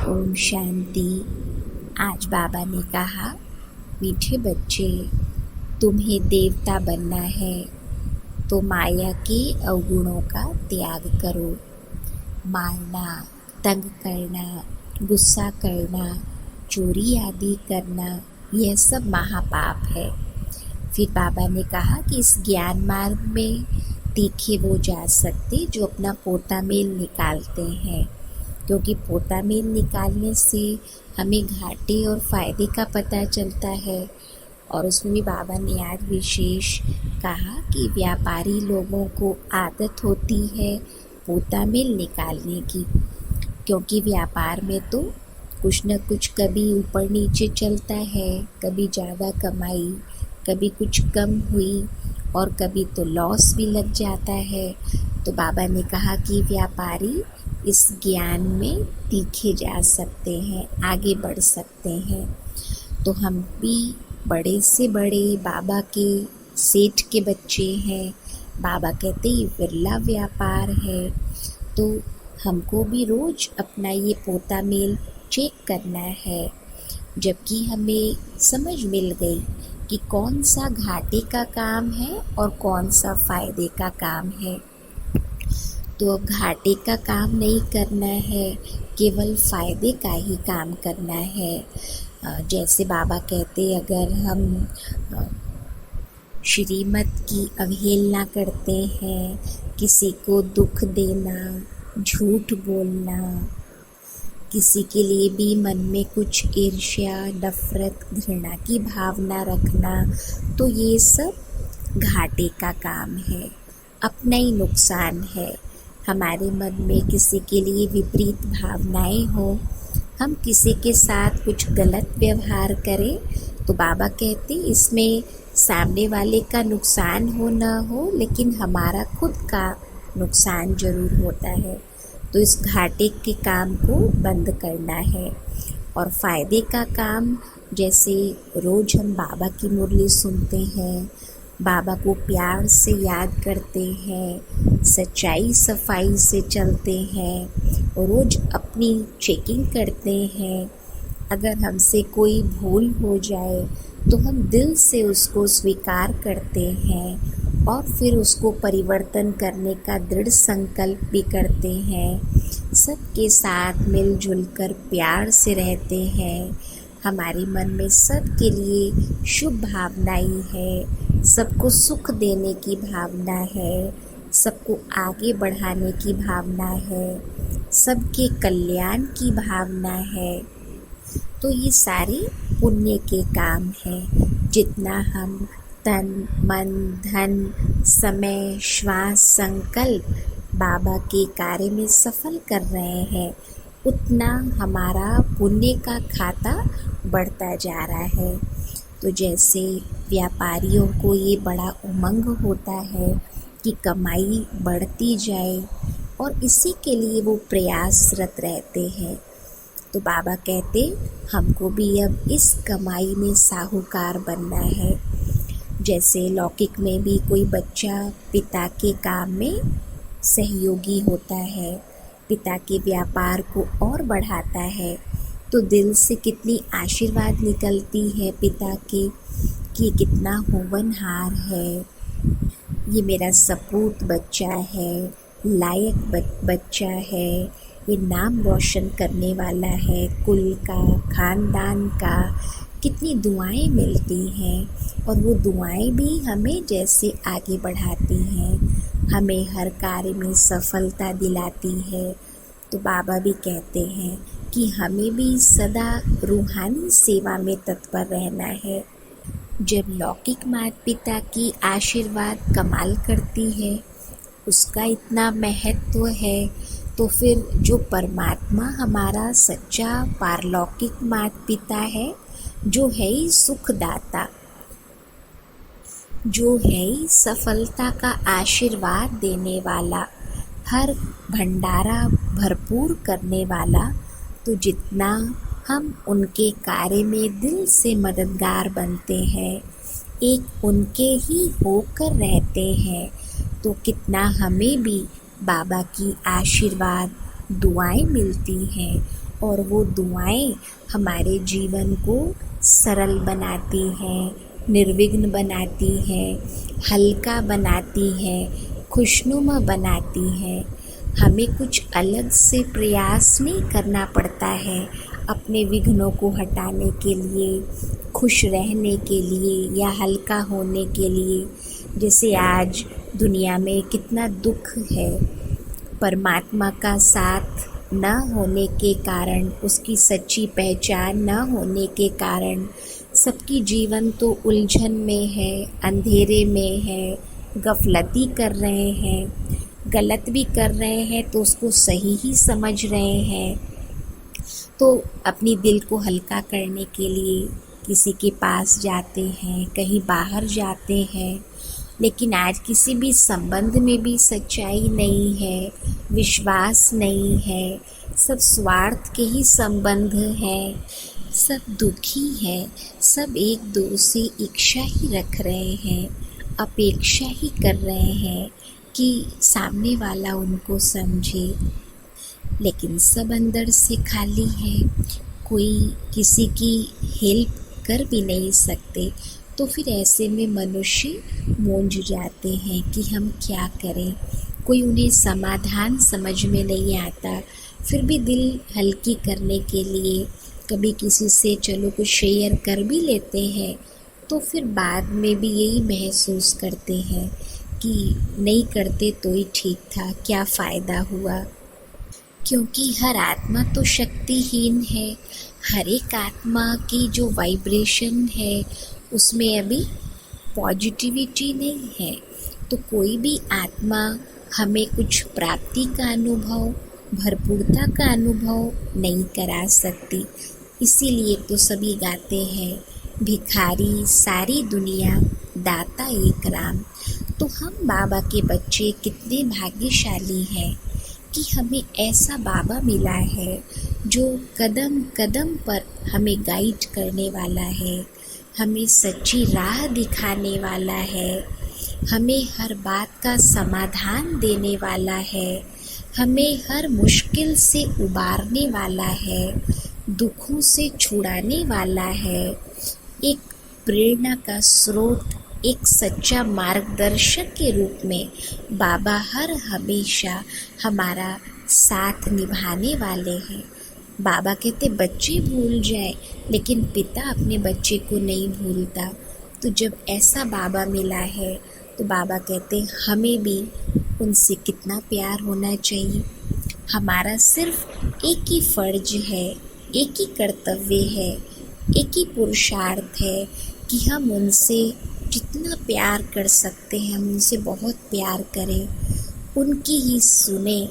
ओम शांति। आज बाबा ने कहा, मीठे बच्चे, तुम्हें देवता बनना है तो माया के अवगुणों का त्याग करो। मारना, तंग करना, गुस्सा करना, चोरी आदि करना, यह सब महापाप है। फिर बाबा ने कहा कि इस ज्ञान मार्ग में तीखे वो जा सकते जो अपना पोता मेल निकालते हैं, क्योंकि पोता मेल निकालने से हमें घाटे और फ़ायदे का पता चलता है। और उसमें भी बाबा ने आज विशेष कहा कि व्यापारी लोगों को आदत होती है पोता मेल निकालने की, क्योंकि व्यापार में तो कुछ न कुछ कभी ऊपर नीचे चलता है, कभी ज़्यादा कमाई, कभी कुछ कम हुई और कभी तो लॉस भी लग जाता है। तो बाबा ने कहा कि व्यापारी इस ज्ञान में तीखे जा सकते हैं, आगे बढ़ सकते हैं। तो हम भी बड़े से बड़े बाबा के सेठ के बच्चे हैं। बाबा कहते ये विरला व्यापार है, तो हमको भी रोज़ अपना ये पोता मेल चेक करना है। जबकि हमें समझ मिल गई कि कौन सा घाटे का काम है और कौन सा फ़ायदे का काम है। तो अब घाटे का काम नहीं करना है, केवल फ़ायदे का ही काम करना है। जैसे बाबा कहते, अगर हम श्रीमत की अवहेलना करते हैं, किसी को दुख देना, झूठ बोलना, किसी के लिए भी मन में कुछ ईर्ष्या, नफरत, घृणा की भावना रखना, तो ये सब घाटे का काम है, अपना ही नुकसान है। हमारे मन में किसी के लिए विपरीत भावनाएं हो, हम किसी के साथ कुछ गलत व्यवहार करें, तो बाबा कहते इसमें सामने वाले का नुकसान हो ना हो, लेकिन हमारा खुद का नुकसान ज़रूर होता है। तो इस घाटे के काम को बंद करना है। और फ़ायदे का काम, जैसे रोज़ हम बाबा की मुरली सुनते हैं, बाबा को प्यार से याद करते हैं, सच्चाई सफाई से चलते हैं, रोज़ अपनी चेकिंग करते हैं। अगर हमसे कोई भूल हो जाए तो हम दिल से उसको स्वीकार करते हैं और फिर उसको परिवर्तन करने का दृढ़ संकल्प भी करते हैं। सबके साथ मिलजुल कर प्यार से रहते हैं। हमारे मन में सबके लिए शुभ भावनाएं है, सबको सुख देने की भावना है, सबको आगे बढ़ाने की भावना है, सबके कल्याण की भावना है। तो ये सारे पुण्य के काम हैं। जितना हम तन, मन, धन, समय, श्वास, संकल्प बाबा के कार्य में सफल कर रहे हैं, उतना हमारा पुण्य का खाता बढ़ता जा रहा है। तो जैसे व्यापारियों को ये बड़ा उमंग होता है कि कमाई बढ़ती जाए, और इसी के लिए वो प्रयासरत रहते हैं। तो बाबा कहते हमको भी अब इस कमाई में साहूकार बनना है। जैसे लौकिक में भी कोई बच्चा पिता के काम में सहयोगी होता है, पिता के व्यापार को और बढ़ाता है, तो दिल से कितनी आशीर्वाद निकलती है पिता के कि कितना होनहार है, ये मेरा सपूत बच्चा है, लायक बच्चा है, ये नाम रोशन करने वाला है, कुल का, खानदान का। कितनी दुआएं मिलती हैं, और वो दुआएं भी हमें जैसे आगे बढ़ाती हैं, हमें हर कार्य में सफलता दिलाती है। तो बाबा भी कहते हैं कि हमें भी सदा रूहानी सेवा में तत्पर रहना है। जब लौकिक माता पिता की आशीर्वाद कमाल करती है, उसका इतना महत्व है, तो फिर जो परमात्मा हमारा सच्चा पारलौकिक माता पिता है, जो है ही सुखदाता, जो है ही सफलता का आशीर्वाद देने वाला, हर भंडारा भरपूर करने वाला, तो जितना हम उनके कार्य में दिल से मददगार बनते हैं, एक उनके ही होकर रहते हैं, तो कितना हमें भी बाबा की आशीर्वाद दुआएं मिलती हैं, और वो दुआएं हमारे जीवन को सरल बनाती हैं, निर्विघ्न बनाती हैं, हल्का बनाती हैं, खुशनुमा बनाती हैं। हमें कुछ अलग से प्रयास नहीं करना पड़ता है अपने विघ्नों को हटाने के लिए, खुश रहने के लिए या हल्का होने के लिए। जैसे आज दुनिया में कितना दुख है, परमात्मा का साथ न होने के कारण, उसकी सच्ची पहचान न होने के कारण सबकी जीवन तो उलझन में है, अंधेरे में है, गफलती कर रहे हैं, गलत भी कर रहे हैं तो उसको सही ही समझ रहे हैं। तो अपनी दिल को हल्का करने के लिए किसी के पास जाते हैं, कहीं बाहर जाते हैं, लेकिन आज किसी भी संबंध में भी सच्चाई नहीं है, विश्वास नहीं है, सब स्वार्थ के ही संबंध हैं, सब दुखी हैं, सब एक दो से इच्छा ही रख रहे हैं, अपेक्षा ही कर रहे हैं कि सामने वाला उनको समझे, लेकिन सब अंदर से खाली है। कोई किसी की हेल्प कर भी नहीं सकते, तो फिर ऐसे में मनुष्य मूंझ जाते हैं कि हम क्या करें। कोई उन्हें समाधान समझ में नहीं आता, फिर भी दिल हल्की करने के लिए कभी किसी से चलो कुछ शेयर कर भी लेते हैं, तो फिर बाद में भी यही महसूस करते हैं कि नहीं करते तो ही ठीक था, क्या फ़ायदा हुआ। क्योंकि हर आत्मा तो शक्तिहीन है, हर एक आत्मा की जो वाइब्रेशन है उसमें अभी पॉजिटिविटी नहीं है। तो कोई भी आत्मा हमें कुछ प्राप्ति का अनुभव, भरपूरता का अनुभव नहीं करा सकती। इसीलिए तो सभी गाते हैं, भिखारी सारी दुनिया, दाता एक राम। तो हम बाबा के बच्चे कितने भाग्यशाली हैं कि हमें ऐसा बाबा मिला है जो कदम कदम पर हमें गाइड करने वाला है, हमें सच्ची राह दिखाने वाला है, हमें हर बात का समाधान देने वाला है, हमें हर मुश्किल से उबारने वाला है, दुखों से छुड़ाने वाला है, एक प्रेरणा का स्रोत, एक सच्चा मार्गदर्शक के रूप में बाबा हर हमेशा हमारा साथ निभाने वाले हैं। बाबा कहते बच्चे भूल जाए, लेकिन पिता अपने बच्चे को नहीं भूलता। तो जब ऐसा बाबा मिला है तो बाबा कहते हमें भी उनसे कितना प्यार होना चाहिए। हमारा सिर्फ एक ही फ़र्ज है, एक ही कर्तव्य है, एक ही पुरुषार्थ है कि हम उनसे जितना प्यार कर सकते हैं हम उनसे बहुत प्यार करें, उनकी ही सुने,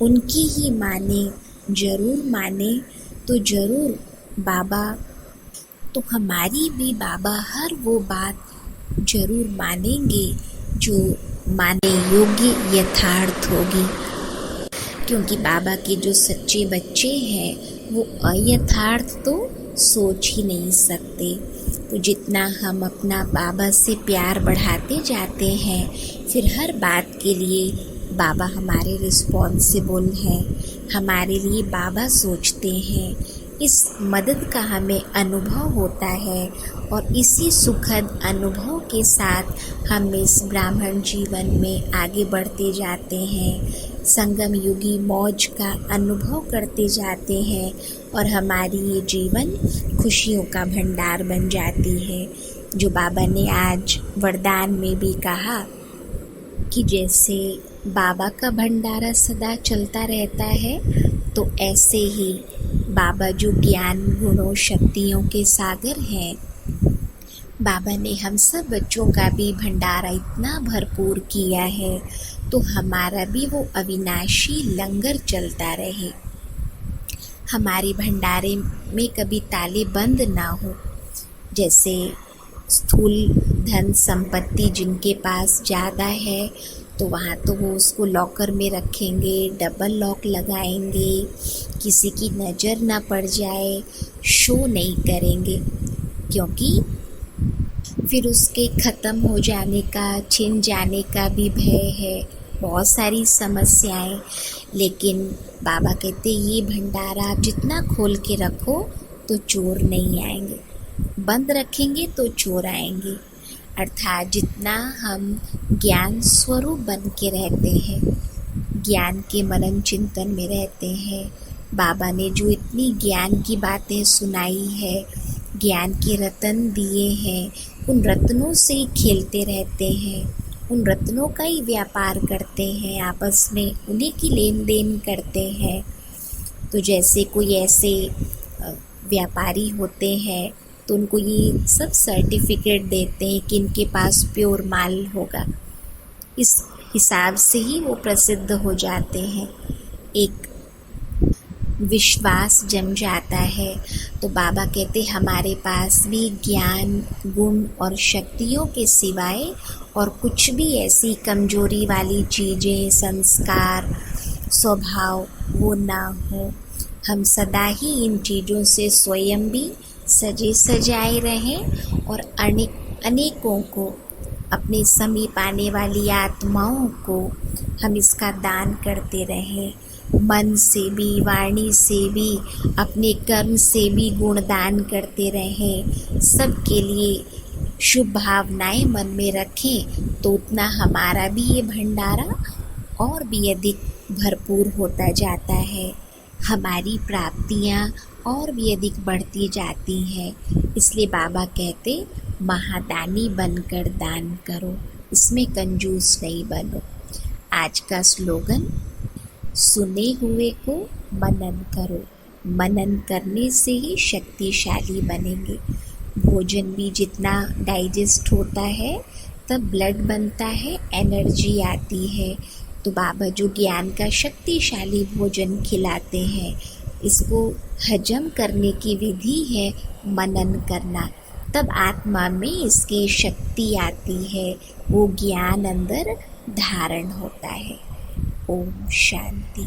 उनकी ही माने, ज़रूर माने तो ज़रूर बाबा, तो हमारी भी बाबा हर वो बात ज़रूर मानेंगे जो माने योग्य यथार्थ होगी। क्योंकि बाबा के जो सच्चे बच्चे हैं वो अयथार्थ तो सोच ही नहीं सकते। तो जितना हम अपना बाबा से प्यार बढ़ाते जाते हैं, फिर हर बात के लिए बाबा हमारे रिस्पॉन्सिबल हैं, हमारे लिए बाबा सोचते हैं। इस मदद का हमें अनुभव होता है और इसी सुखद अनुभव के साथ हम इस ब्राह्मण जीवन में आगे बढ़ते जाते हैं, संगम युगी मौज का अनुभव करते जाते हैं और हमारी ये जीवन खुशियों का भंडार बन जाती है। जो बाबा ने आज वरदान में भी कहा कि जैसे बाबा का भंडारा सदा चलता रहता है, तो ऐसे ही बाबा जो ज्ञान गुणों शक्तियों के सागर हैं, बाबा ने हम सब बच्चों का भी भंडारा इतना भरपूर किया है, तो हमारा भी वो अविनाशी लंगर चलता रहे। हमारे भंडारे में कभी ताले बंद ना हो। जैसे स्थूल धन संपत्ति जिनके पास ज़्यादा है तो वहाँ तो वो उसको लॉकर में रखेंगे, डबल लॉक लगाएंगे, किसी की नज़र ना पड़ जाए, शो नहीं करेंगे, क्योंकि फिर उसके ख़त्म हो जाने का, छिन जाने का भी भय है। बहुत सारी समस्याएं, लेकिन बाबा कहते ये भंडारा आप जितना खोल के रखो तो चोर नहीं आएंगे, बंद रखेंगे तो चोर आएंगे। अर्थात जितना हम ज्ञान स्वरूप बन के रहते हैं, ज्ञान के मनन चिंतन में रहते हैं, बाबा ने जो इतनी ज्ञान की बातें सुनाई है, ज्ञान के रत्न दिए हैं, उन रत्नों से ही खेलते रहते हैं, उन रत्नों का ही व्यापार करते हैं, आपस में उन्हीं की लेन देन करते हैं। तो जैसे कोई ऐसे व्यापारी होते हैं तो उनको ये सब सर्टिफिकेट देते हैं कि इनके पास प्योर माल होगा, इस हिसाब से ही वो प्रसिद्ध हो जाते हैं। एक विश्वास जम जाता है। तो बाबा कहते हमारे पास भी ज्ञान, गुण और शक्तियों के सिवाय और कुछ भी ऐसी कमजोरी वाली चीज़ें, संस्कार, स्वभाव वो ना हो। हम सदा ही इन चीज़ों से स्वयं भी सजे सजाए रहें और अनेकों को, अपने समीप आने वाली आत्माओं को हम इसका दान करते रहें। मन से भी, वाणी से भी, अपने कर्म से भी गुणदान करते रहें। सबके लिए शुभ भावनाएं मन में रखें तो उतना हमारा भी ये भंडारा और भी अधिक भरपूर होता जाता है, हमारी प्राप्तियां और भी अधिक बढ़ती जाती हैं। इसलिए बाबा कहते महादानी बनकर दान करो, इसमें कंजूस नहीं बनो। आज का स्लोगन, सुने हुए को मनन करो, मनन करने से ही शक्तिशाली बनेंगे। भोजन भी जितना डाइजेस्ट होता है तब ब्लड बनता है, एनर्जी आती है। तो बाबा जो ज्ञान का शक्तिशाली भोजन खिलाते हैं, इसको हजम करने की विधि है मनन करना। तब आत्मा में इसकी शक्ति आती है, वो ज्ञान अंदर धारण होता है। ओम शांति।